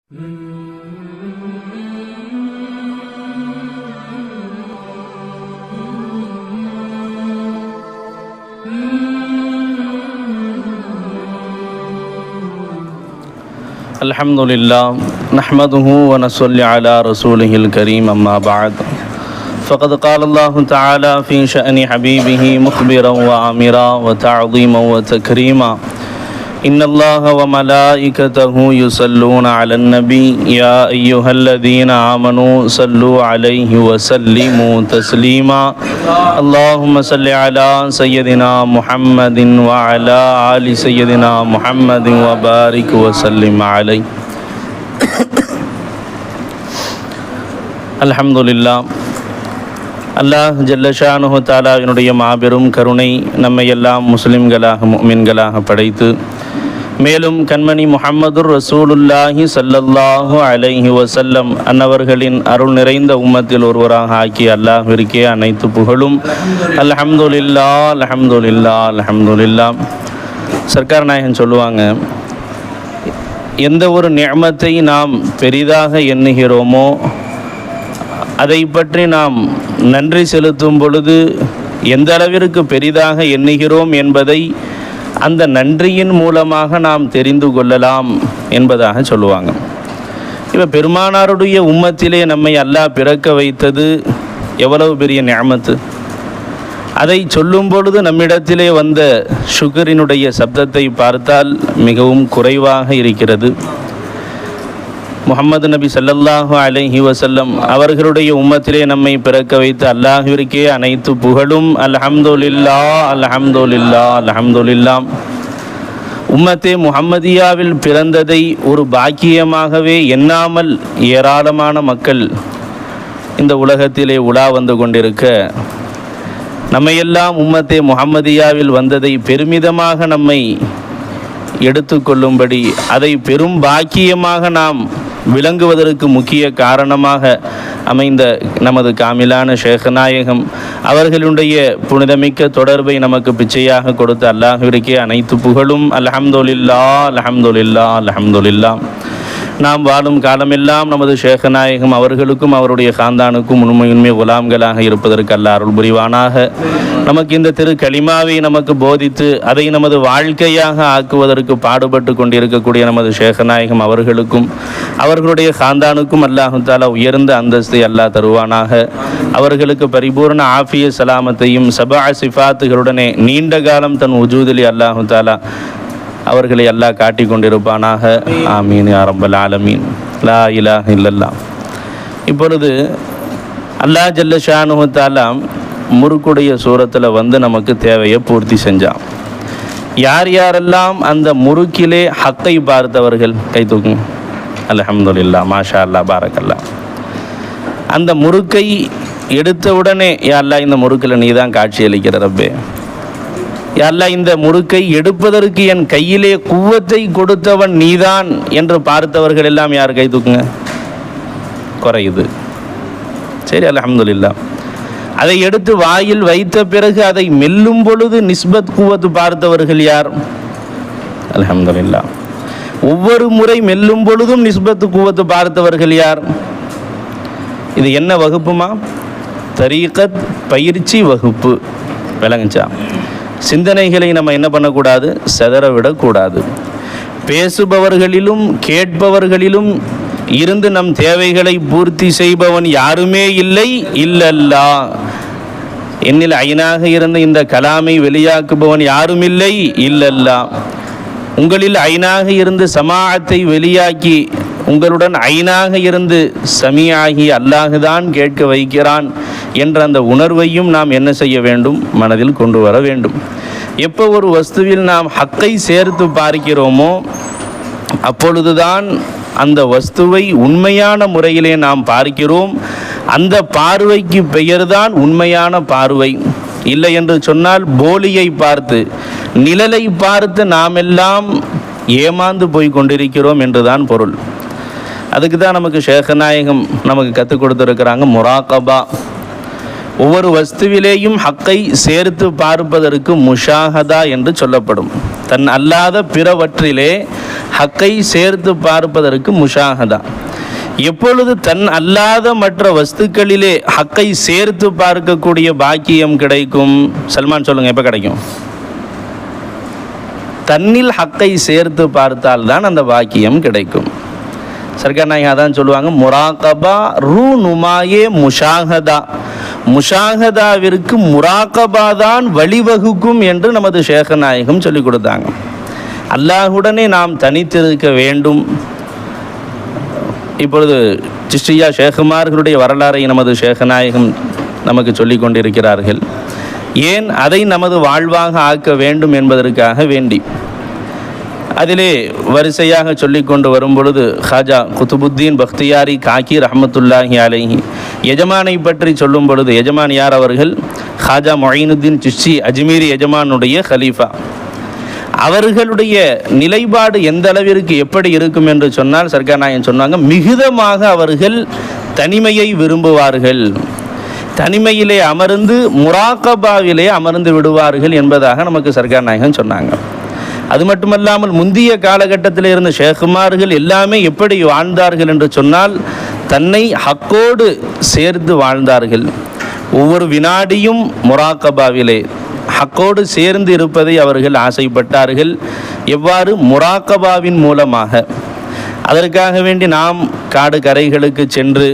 Alhamdulillah, nahmaduhu wa nasalli ala rasulihil kareem, amma ba'd. Faqad qala Allahu ta'ala fi sha'ni habibihi mukhbiran wa amira wa ta'ziman wa takrima. Inna Allaha wa malaikatahu yusalluna ala an-nabi ya ayyuhalladhina amanu sallu alayhi wa sallimu taslima. Allahumma salli ala sayyidina Muhammadin wa ala ali sayyidina Muhammadin wa barik wa sallim alayhi. Alhamdulillah, அல்லாஹ் ஜல்லஷானுஹு தஆலாவினுடைய மாபெரும் கருணை நம்மை எல்லாம் முஸ்லிம்களாக முஃமின்களாக படைத்து, மேலும் கண்மணி முஹம்மதுர் ரசூலுல்லாஹி ஸல்லல்லாஹு அலைஹி வஸல்லம் அன்னவர்களின் அருள் நிறைந்த உம்மத்தில் ஒருவராக ஆக்கிய அல்லாஹ்விற்கே அனைத்து புகழும். அல்ஹம்துலில்லாஹ் அல்ஹம்துலில்லாஹ் அல்ஹம்துலில்லாஹ். சர்க்கார் நாயகன் சொல்லுவாங்க, எந்த ஒரு நிஅமத்தை நாம் பெரிதாக எண்ணுகிறோமோ அதை பற்றி நாம் நன்றி செலுத்தும் பொழுது எந்த அளவிற்கு பெரிதாக எண்ணுகிறோம் என்பதை அந்த நன்றியின் மூலமாக நாம் தெரிந்து கொள்ளலாம் என்பதாக சொல்லுவாங்க. இப்போ பெருமானாருடைய உம்மத்திலே நம்மை அல்லாஹ் பிறக்க வைத்தது எவ்வளவு பெரிய நிஅமத்து. அதை சொல்லும் பொழுது நம்மிடத்திலே வந்த ஷுக்ரினுடைய சப்தத்தை பார்த்தால் மிகவும் குறைவாக இருக்கிறது. முஹம்மது நபி ஸல்லல்லாஹு அலைஹி வஸல்லம் அவர்களுடைய உம்மத்திலே நம்மை பிறக்க வைத்து அல்லாஹ்விற்கே அனைத்து புகழும். அல்ஹம்துலில்லாஹ் அல்ஹம்துலில்லாஹ் அல்ஹம்துலில்லாஹ். உம்மத்தே முஹம்மதியாவில் பிறந்ததை ஒரு பாக்கியமாகவே எண்ணாமல் ஏராளமான மக்கள் இந்த உலகத்திலே உலா வந்து கொண்டிருக்க, நம்மையெல்லாம் உம்மத்தே முஹம்மதியாவில் வந்ததை பெருமிதமாக நம்மை எடுத்துக்கொள்ளும்படி, அதை பெரும் பாக்கியமாக நாம் விளங்குவதற்கு முக்கிய காரணமாக அமைந்த நமது காமிலான ஷேக் நாயகம் அவர்களுடைய புனிதமிக்க தொடர்பை நமக்கு பிச்சையாக கொடுத்த அல்லாஹ்விற்கே அனைத்து புகழும். அல்ஹம்துலில்லாஹ் அல்ஹம்துலில்லாஹ் அல்ஹம்துலில்லாஹ். நாம் வாழும் காலமெல்லாம் நமது ஷேக் நாயகம் அவர்களுக்கும் அவருடைய காந்தானுக்கும் உண்மை குலாம்களாக இருப்பதற்கு அல்லாஹ் அருள் புரிவானாக. நமக்கு இந்த திரு கலிமாவை நமக்கு போதித்து அதை நமது வாழ்க்கையாக ஆக்குவதற்கு பாடுபட்டு கொண்டிருக்கக்கூடிய நமது ஷேக் நாயகம் அவர்களுக்கும் அவர்களுடைய காந்தானுக்கும் அல்லாஹு தாலா உயர்ந்த அந்தஸ்தை அல்லாஹ் தருவானாக. அவர்களுக்கு பரிபூர்ண ஆஃபிய சலாமத்தையும் சபா சிஃபாத்துகளுடனே நீண்ட காலம் தன் உஜூதிலி அல்லாஹு தாலா அவர்களை அல்லாஹ் காட்டி கொண்டிருப்பானாக. ஆமீன் யா ரப்பல் ஆலமீன். லா இலாஹ இல்லல்லாஹ். இப்பொழுது அல்லாஹ் ஜல்ல ஷானுஹு தஆலா முருக்குடைய சூரத்தில் வந்து நமக்கு தேவையை பூர்த்தி செஞ்சான். யார் யாரெல்லாம் அந்த முறுக்கிலே ஹக்கை பார்த்தவர்கள் கை தூக்குங்க. அல்ஹம்துலில்லாஹ், மாஷா அல்லாஹ், பாரக்கல்லாஹ். அந்த முறுக்கை எடுத்தவுடனே, யா அல்லாஹ் இந்த முறுக்கில் நீ தான் காட்சி அளிக்கிற ரப்பே, யா அல்லாஹ் இந்த முறுக்கை எடுப்பதற்கு என் கையிலே குவத்தை கொடுத்தவன் நீதான் என்று பார்த்தவர்கள் எல்லாம் யார் கை தூக்குங்க. குறையுது. சரி, அல்ஹம்துலில்லாஹ். அதை எடுத்து வாயில் வைத்த பிறகு அதை மெல்லும் பொழுது நிஸ்பத் குவத்து பார்த்தவர்கள் யார்? அல்ஹம்துலில்லாஹ். ஒவ்வொரு முறை மெல்லும் பொழுதும் நிஸ்பத்து குவத்து பார்த்தவர்கள் யார்? இது என்ன வகுப்புமா? தரீகத் பயிற்சி வகுப்பு. விளங்குச்சா? சிந்தனைகளை நம்ம என்ன பண்ணக்கூடாது? செதற விடக்கூடாது. பேசுபவர்களிலும் கேட்பவர்களிலும் இருந்து நம் தேவைகளை பூர்த்தி செய்பவன் யாருமே இல்லை இல்லல்லா. என்னில் ஐனாக இருந்து இந்த கலாமை வெளியாக்குபவன் யாரும் இல்லை இல்லல்லா. உங்களில் ஐனாக இருந்து சமாஅத்தை வெளியாக்கி உங்களுடன் ஐனாக இருந்து சமியாகி அல்லாஹுதான் கேட்க வைக்கிறான் என்ற அந்த உணர்வையும் நாம் என்ன செய்ய வேண்டும்? மனதில் கொண்டு வர வேண்டும். எப்போ ஒரு வஸ்துவில் நாம் ஹக்கை சேர்த்து பார்க்கிறோமோ அப்பொழுதுதான் அந்த வஸ்துவை உண்மையான முறையிலே நாம் பார்க்கிறோம். அந்த பார்வைக்கு பெயர்தான் உண்மையான பார்வை. இல்லை என்று சொன்னால் போலியை பார்த்து, நிழலை பார்த்து நாம் எல்லாம் ஏமாந்து போய் கொண்டிருக்கிறோம் என்றுதான் பொருள். அதுக்கு தான் நமக்கு ஷேக் நாயகம் நமக்கு கற்றுக் கொடுத்துருக்கிறாங்க முராகபா. ஒவ்வொரு வஸ்துவிலேயும் ஹக்கை சேர்த்து பார்ப்பதற்கு முஷாஹதா என்று சொல்லப்படும். தன் அல்லாத பிறவற்றிலே ஹக்கை சேர்த்து பார்ப்பதற்கு முஷாஹதா. எப்பொழுது தன் அல்லாத மற்ற வஸ்துக்களிலே ஹக்கை சேர்த்து பார்க்கக்கூடிய பாக்கியம் கிடைக்கும்? சல்மான் சொல்லுங்க, எப்போ கிடைக்கும்? தன்னில் ஹக்கை சேர்த்து பார்த்தால்தான் அந்த பாக்கியம் கிடைக்கும். சர்க்கார் நாயகம் அதான் சொல்லுவாங்க, முராகபா ரூ நுமாயே முஷாஹதா, முஷாஹதாவிற்கு முராகபா தான் வழிவகுக்கும் என்று நமது ஷேக் நாயகம் சொல்லிக் கொடுத்தாங்க. அல்லாஹுடனே நாம் தனித்திருக்க வேண்டும். இப்பொழுது சிஷ்டியா ஷேகுமார்களுடைய வரலாறை நமது ஷேக் நாயகம் நமக்கு சொல்லிக் கொண்டிருக்கிறார்கள். ஏன் அதை நமது வாழ்வாக ஆக்க வேண்டும் என்பதற்காக வேண்டி அதிலே வரிசையாக சொல்லிக் கொண்டு வரும் பொழுது ஹாஜா குத்துபுத்தீன் பக்தியாரி காக்கி ரஹமத்துல்லாஹி அலைஹி எஜமானை பற்றி சொல்லும் பொழுது, எஜமான் யார் அவர்கள்? ஹாஜா மொயினுத்தீன் சிஷ்டி அஜ்மீரி எஜமானுடைய ஹலீஃபா. அவர்களுடைய நிலைப்பாடு எந்த அளவிற்கு எப்படி இருக்கும் என்று சொன்னால், சர்க்கார் நாயகம் சொன்னாங்க, மிகுதமாக அவர்கள் தனிமையை விரும்புவார்கள், தனிமையிலே அமர்ந்து முராகபாவிலே அமர்ந்து விடுவார்கள் என்பதாக நமக்கு சர்க்கார் நாயகம் சொன்னாங்க. அது மட்டுமல்லாமல் முந்திய காலகட்டத்தில் இருந்த ஷேகுமார்கள் எல்லாமே எப்படி வாழ்ந்தார்கள் என்று சொன்னால், தன்னை ஹக்கோடு சேர்த்து வாழ்ந்தார்கள். ஒவ்வொரு வினாடியும் முராகபாவிலே ஹக்கோடு சேர்ந்து இருப்பதை அவர்கள் ஆசைப்பட்டார்கள். எவ்வாறு? முராகபாவின் மூலமாக. அதற்காக வேண்டி நாம் காடு கரைகளுக்கு சென்று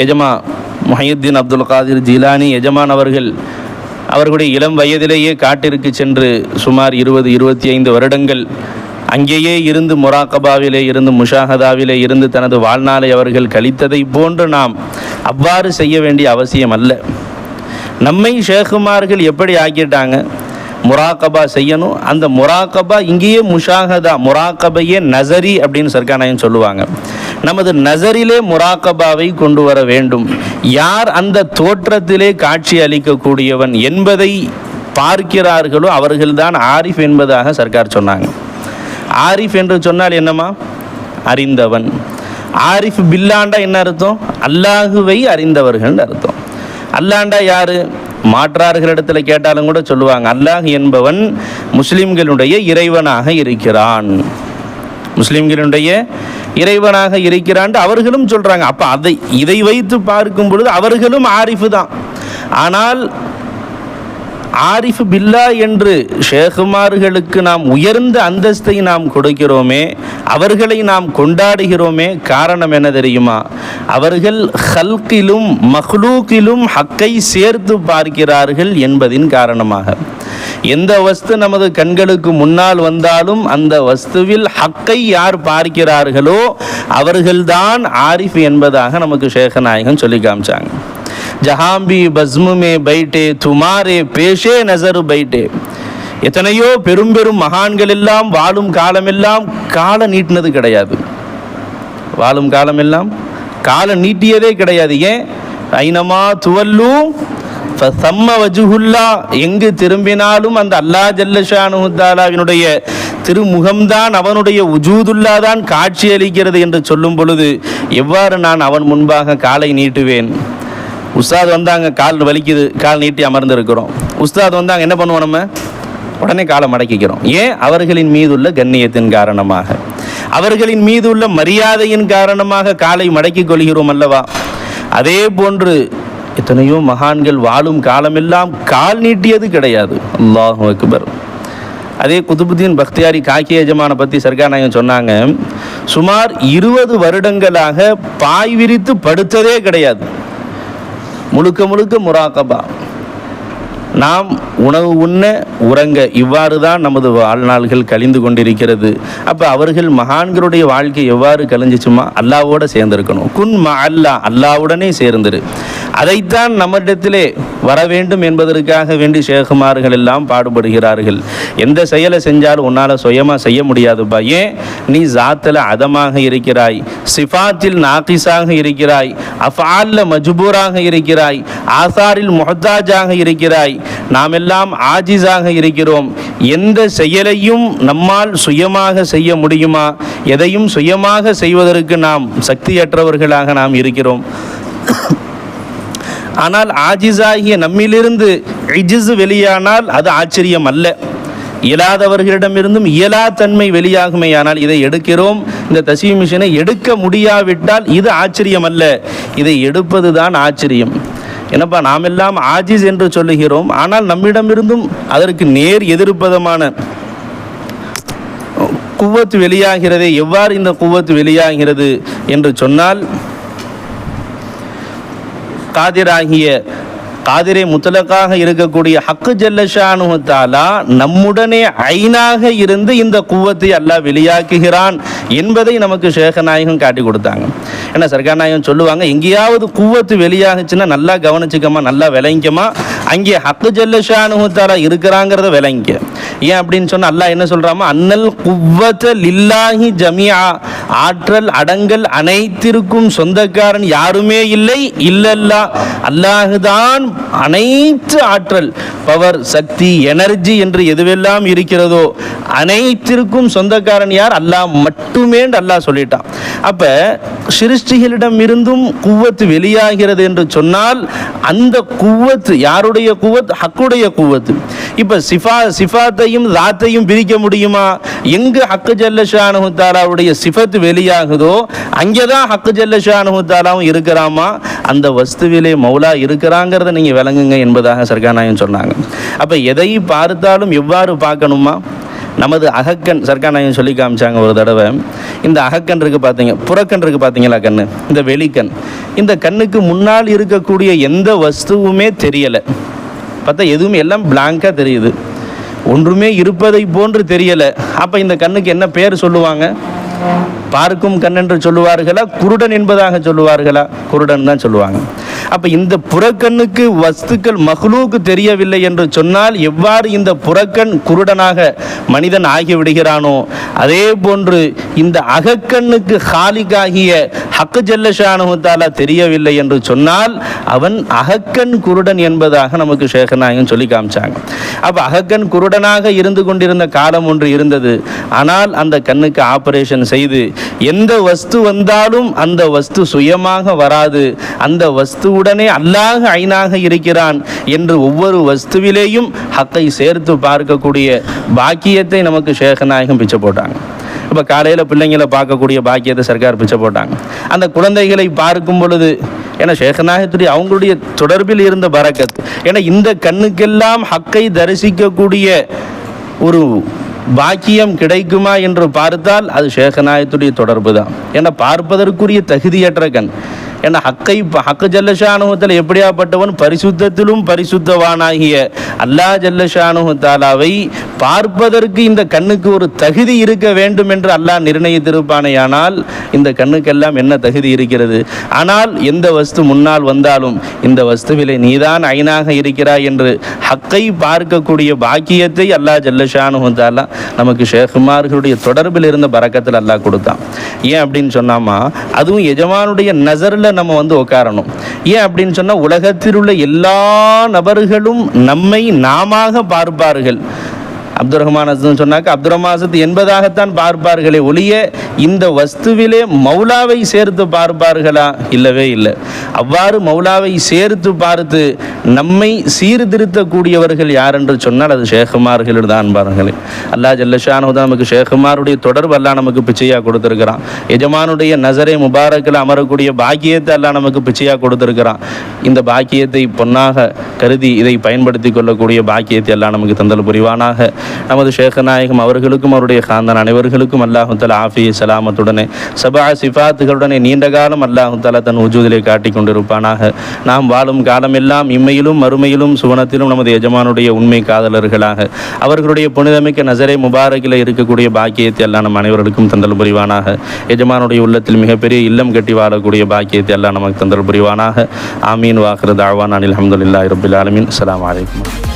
எஜமா முஹையுத்தீன் அப்துல் காதிர் ஜீலானி எஜமான் அவர்களுடைய இளம் வயதிலேயே காட்டிற்கு சென்று சுமார் 20-25 வருடங்கள் அங்கேயே இருந்து முராகபாவிலே இருந்து முஷாஹதாவிலே இருந்து தனது வாழ்நாளை அவர்கள் கழித்ததை போன்று நாம் அவ்வாறு செய்ய வேண்டிய அவசியம் அல்ல. நம்மை ஷேகுமார்கள் எப்படி ஆக்கிட்டாங்க? முராகபா செய்யணும். அந்த முராகபா இங்கேயே முஷாஹதா, முராகபையே நசரி அப்படின்னு சர்க்கார் நாயகம் சொல்லுவாங்க. நமது நசரிலே முராகபாவை கொண்டு வர வேண்டும். யார் அந்த தோற்றத்திலே காட்சி அளிக்கக்கூடியவன் என்பதை பார்க்கிறார்களோ அவர்கள்தான் ஆரிஃப் என்பதாக சர்க்கார் சொன்னாங்க. ஆரிஃப் என்று சொன்னால் என்னமா? அறிந்தவன். ஆரிஃப் பில்லாண்டா என்ன அர்த்தம்? அல்லாஹுவை அறிந்தவர்கள் அர்த்தம். அல்லாண்டா யாரு? மாற்றார்களிடத்துல கேட்டாலும் கூட சொல்லுவாங்க, அல்லாஹ் என்பவன் முஸ்லிம்களுடைய இறைவனாக இருக்கிறான், முஸ்லிம்களுடைய இறைவனாக இருக்கிறான் அவர்களும் சொல்றாங்க. அப்ப இதை வைத்து பார்க்கும் பொழுது அவர்களும் ஆரிஃபு தான். ஆனால் ஆரிஃப் பில்லா என்று ஷேகுமார்களுக்கு நாம் உயர்ந்த அந்தஸ்தை நாம் கொடுக்கிறோமே, அவர்களை நாம் கொண்டாடுகிறோமே, காரணம் என்ன தெரியுமா? அவர்கள் ஹல்கிலும் மஹ்லூக்கிலும் ஹக்கை சேர்த்து பார்க்கிறார்கள் என்பதின் காரணமாக. எந்த வஸ்து நமது கண்களுக்கு முன்னால் வந்தாலும் அந்த வஸ்துவில் ஹக்கை யார் பார்க்கிறார்களோ அவர்கள்தான் ஆரிஃப் என்பதாக நமக்கு ஷேக் நாயகம் சொல்லி காமிச்சாங்க. ஜஹாம்பி பஸ்முமே பைட்டே துமாரே பேஷே நசரு பைட்டே. எத்தனையோ பெரும் பெரும் மகான்கள் எல்லாம் வாழும் காலமெல்லாம் காலை நீட்டினது கிடையாது, வாழும் காலமெல்லாம் காலை நீட்டியதே கிடையாது. ஏன்? ஐனமா துவல்லு ஃபஸம்ம வஜ்ஹுல்லா, எங்கு திரும்பினாலும் அந்த அல்லாஹ் ஜல்லஷானுஹு தஆலாவினுடைய திருமுகம்தான், அவனுடைய உஜூதுல்லா தான் காட்சி அளிக்கிறது என்று சொல்லும் பொழுது எவ்வாறு நான் அவன் முன்பாக காலை நீட்டுவேன்? உஸ்தாத் வந்தாங்க, கால் வலிக்குது, கால் நீட்டி அமர்ந்திருக்கிறோம். உஸ்தாத் வந்தாங்க, என்ன பண்ணுவோம்? நம்ம உடனே காலை மடக்கிக்கிறோம். ஏன்? அவர்களின் மீது உள்ள கண்ணியத்தின் காரணமாக, அவர்களின் மீது உள்ள மரியாதையின் காரணமாக காலை மடக்கிக் கொள்கிறோம் அல்லவா? அதே போன்று எத்தனையோ மகான்கள் வாழும் காலமெல்லாம் கால் நீட்டியது கிடையாது. அல்லாஹு அக்பர். அதே குதுபுத்தீன் பக்தியாரி காக்கி எஜமானை பற்றி சர்க்கார் நாயகம் சொன்னாங்க, சுமார் 20 வருடங்களாக பாய் விரித்து படுத்ததே கிடையாது. முழுக்க முழுக்க முராகபா. நாம் உணவு உண்ண உறங்க இவ்வாறு தான் நமது வாழ்நாள்கள் கழிந்து கொண்டிருக்கிறது. அப்போ அவர்கள் மகான்களுடைய வாழ்க்கை எவ்வாறு கழிஞ்சிச்சுமா? அல்லாவோட சேர்ந்திருக்கணும். குன் மா அல்லா, அல்லாவுடனே சேர்ந்துரு. அதைத்தான் நம்மிடத்திலே வர வேண்டும் என்பதற்காக வேண்டி ஷேகுமார்கள் எல்லாம் பாடுபடுகிறார்கள். எந்த செயலை செஞ்சாலும் உன்னால் சுயமாக செய்ய முடியாதுப்பா. ஏன்? நீ ஜாத்தில் அதமாக இருக்கிறாய், சிஃபாத்தில் நாகிஸாக இருக்கிறாய், அஃஆல்ல மஜ்பூராக இருக்கிறாய், ஆசாரில் முஹ்தாஜாக இருக்கிறாய். நாம் எல்லாம் ஆஜிஸாக இருக்கிறோம். எந்த செயலையும் நம்மால் சுயமாக செய்ய முடியுமா? எதையும் சுயமாக செய்வதற்கு நாம் சக்தியற்றவர்களாக நாம் இருக்கிறோம். ஆனால் ஆஜிஸாகிய நம்மிலிருந்து இஜ்ஸ் வெளியானால் அது ஆச்சரியம் அல்ல. இயலாதவர்களிடமிருந்தும் இயலா தன்மை வெளியாகுமேயானால் இதை எடுக்கிறோம். இந்த தஸ்பீஹ் மிஷினை எடுக்க முடியாவிட்டால் இது ஆச்சரியம் அல்ல, இதை எடுப்பது தான் ஆச்சரியம். என்னப்பா நாம் எல்லாம் ஆஜிஸ் என்று சொல்லுகிறோம், ஆனால் நம்மிடமிருந்தும் அதற்கு நேர் எதிர்ப்பதமான குவத்து வெளியாகிறது. எவ்வாறு இந்த குவத்து வெளியாகிறது என்று சொன்னால், காதிரே முத்தலக்காக இருக்கக்கூடிய ஹக்கு ஜல்ல ஷானுஹு தஆலா நம்முடனே ஐனாக இருந்து இந்த குவத்தை அல்லாஹ் வெளியாக்குகிறான் என்பதை நமக்கு ஷேகநாயகம் காட்டி கொடுத்தாங்க. ஏன்னா சர்க்கார் நாயகம் சொல்லுவாங்க, எங்கேயாவது குவத்து வெளியாகுச்சுன்னா நல்லா கவனிச்சுக்கமா, நல்லா விளங்கிக்கமா, அங்கே ஹக்கு ஜல்ல ஷானுஹு தஆலா இருக்கிறாங்கிறத விளங்கிக்க. ஏன் அப்படின்னு சொன்னால் அல்லாஹ் என்ன சொல்கிறாமா, அன்னல் குவத்த லில்லாஹி ஜமியா, ஆற்றல் அடங்கல் அனைத்திற்கும் சொந்தக்காரன் யாருமே இல்லை, இல்லல்லா அல்லாஹுதான் அனைத்து ஆற்றல், பவர், சக்தி, எனர்ஜி என்று எதுவெல்லாம் இருக்கிறதோ அனைத்திற்கும் சொந்தக்காரன் யார்? அல்லாஹ் மட்டுமே அல்லாஹ் சொல்லிட்டான். அப்ப சிருஷ்டிகளிடம் இருந்தும் குவத்து வெளியாகிறது என்று சொன்னால் அந்த குவத்து யாருடைய குவத்? ஹக்குடைய குவத்து. இப்ப சிஃபாத்தையும் தாத்தையும் பிரிக்க முடியுமா? எங்கு ஹக்கு ஜல்ல ஷானுஹு தஆலாவுடைய சிஃபத் வெளியாகுதோ அங்கேதான் ஹக்கு ஜல்ல ஷானுஹு தஆலாவும் இருக்கிறாமா, அந்த வஸ்துவிலே மௌலா இருக்கிறாங்கிறத நீங்க விளங்குங்க என்பதாக சர்க்கார் நாயகம் சொன்னாங்க. அப்ப எதை பார்த்தாலும் எவ்வாறு பார்க்கணுமா? நமது அகக்கண் சர்க்கார் நாயகம் சொல்லி காமிச்சாங்க ஒரு தடவை. இந்த அகக்கண் இருக்கு பார்த்தீங்க, புறக்கண் இருக்கு பார்த்தீங்களா கண்ணு, இந்த வெளிக்கண், இந்த கண்ணுக்கு முன்னால் இருக்கக்கூடிய எந்த வஸ்துவுமே தெரியலை. பார்த்தா எதுவுமே எல்லாம் பிளாங்காக தெரியுது, ஒன்றுமே இருப்பதை போன்று தெரியலை. அப்போ இந்த கண்ணுக்கு என்ன பேர் சொல்லுவாங்க? பார்க்கும் கண் என்று சொல்லுவார்களா, குருடன் என்பதாக சொல்லுவார்களா? குருடன் தான் சொல்லுவாங்க. அப்ப இந்த புறக்கண்ணுக்கு வஸ்துக்கள் மஹ்லூக்கு தெரியவில்லை என்று சொன்னால் எவ்வாறு இந்த புறக்கண் குருடனாக மனிதன் ஆகிவிடுகிறானோ அதே போன்று இந்த அகக்கண்ணுக்கு ஹாலிகாகிய ஹக்கு ஜல்ல ஷானுஹு தஆலா தெரியவில்லை என்று சொன்னால் அவன் அகக்கண் குருடன் என்பதாக நமக்கு ஷேக் நாயகம் சொல்லி காமிச்சாங்க. அப்ப அகக்கண் குருடனாக இருந்து கொண்டிருந்த காலம் ஒன்று இருந்தது. ஆனால் அந்த கண்ணுக்கு ஆபரேஷன் செய்து எந்த வஸ்து வந்தாலும் அந்த வஸ்து சுயமாக வராது, அந்த வஸ்துவுடனே அல்லாஹ் ஐனாக இருக்கிறான் என்று ஒவ்வொரு வஸ்துவிலேயும் ஹக்கை சேர்த்து பார்க்கக்கூடிய பாக்கியத்தை நமக்கு ஷேக் நாயகம் பிச்சை போட்டாங்க. இப்போ காலையில் பிள்ளைங்களை பார்க்கக்கூடிய பாக்கியத்தை சர்க்கார் பிச்சை போட்டாங்க. அந்த குழந்தைகளை பார்க்கும் பொழுது ஏன்னா ஷேக் நாயகத்துடைய அவங்களுடைய தொடர்பில் இருந்த பரக்கத், ஏன்னா இந்த கண்ணுக்கெல்லாம் ஹக்கை தரிசிக்கக்கூடிய ஒரு பாக்கியம் கிடைக்குமா என்று பார்த்தால் அது ஷேக் நாயகத்துடைய தொடர்பு தான். ஏன்னா பார்ப்பதற்குரிய தகுதியற்ற கண். ஏன்னா ஹக்கு ஜல்ல ஷானுஹு தஆலா எப்படியாப்பட்டவன்? பரிசுத்தத்திலும் பரிசுத்தவானாகிய அல்லாஹ் ஜல்ல ஷானுஹு தஆலாவை பார்ப்பதற்கு இந்த கண்ணுக்கு ஒரு தகுதி இருக்க வேண்டும் என்று அல்லாஹ் நிர்ணயித்திருப்பானேயானால் இந்த கண்ணுக்கெல்லாம் என்ன தகுதி இருக்கிறது? ஆனால் எந்த வஸ்து முன்னால் வந்தாலும் இந்த வஸ்துவிலே நீதான் ஐனாக இருக்கிறாய் என்று ஹக்கை பார்க்கக்கூடிய பாக்கியத்தை அல்லாஹ் ஜல்ல ஷானுஹு தஆலா நமக்கு ஷேகுமார்களுடைய தொடர்பில் இருந்த பரக்கத்தில் அல்லாஹ் கொடுத்தான். ஏன் அப்படின்னு சொன்னாமா, அதுவும் எஜமானுடைய நசரில் நம்ம உட்காரணும். ஏன் அப்படின்னு சொன்னா உலகத்தில் உள்ள எல்லா நபர்களும் நம்மை நாமாக பார்ப்பார்கள். அப்துல் ரஹ்மான் சொன்னாக்க அப்துல் ரஹ்மான் என்பதாகத்தான் பார்ப்பார்களே ஒழிய இந்த வஸ்துவிலே மௌலாவை சேர்த்து பார்ப்பார்களா? இல்லவே இல்லை. அவ்வாறு மௌலாவை சேர்த்து பார்த்து நம்மை சீர்திருத்தக்கூடியவர்கள் யார் என்று சொன்னால் அது ஷேகுமார்கள் தான் அன்பார்களே. அல்லாஹ் ஜல்ல ஷானுஹு தான் நமக்கு ஷேகுமாருடைய தொடர்பு அல்லாஹ் நமக்கு பிச்சையாக கொடுத்துருக்கிறான். எஜமானுடைய நசரே முபாரக்கில் அமரக்கூடிய பாக்கியத்தை அல்லாஹ் நமக்கு பிச்சையாக கொடுத்துருக்கிறான். இந்த பாக்கியத்தை பொன்னாக கருதி இதை பயன்படுத்தி கொள்ளக்கூடிய பாக்கியத்தை எல்லாம் நமக்கு தந்தல் புரிவானாக. நமது ஷேக் நாயகம் அவர்களுக்கும் அவருடைய காந்தான் அனைவர்களுக்கும் அல்லாஹு தஆலா ஆஃபிய சலாமத்துடனே சபா சிஃபாத்துகளுடனே நீண்ட காலம் அல்லாஹு தஆலா தன் வஜூதிலே காட்டிக் கொண்டிருப்பானாக. நாம் வாழும் காலமெல்லாம் இம்மையிலும் மறுமையிலும் சுவனத்திலும் நமது எஜமானுடைய உண்மை காதலர்களாக அவர்களுடைய புனிதமிக்க நசரே முபாரக்கில் இருக்கக்கூடிய பாக்கியத்தை எல்லாம் நம் அனைவருக்கும் தந்தல் புரிவானாக. எஜமானுடைய உள்ளத்தில் மிகப்பெரிய இல்லம் கட்டி வாழக்கூடிய பாக்கியத்தை எல்லாம் நமக்கு தந்தல் புரிவானாக. ஆமீன். வாஹிரு தஅவானா அனில் ஹம்துலில்லாஹி ரப்பில் ஆலமீன். அஸ்ஸலாமு அலைக்கும்.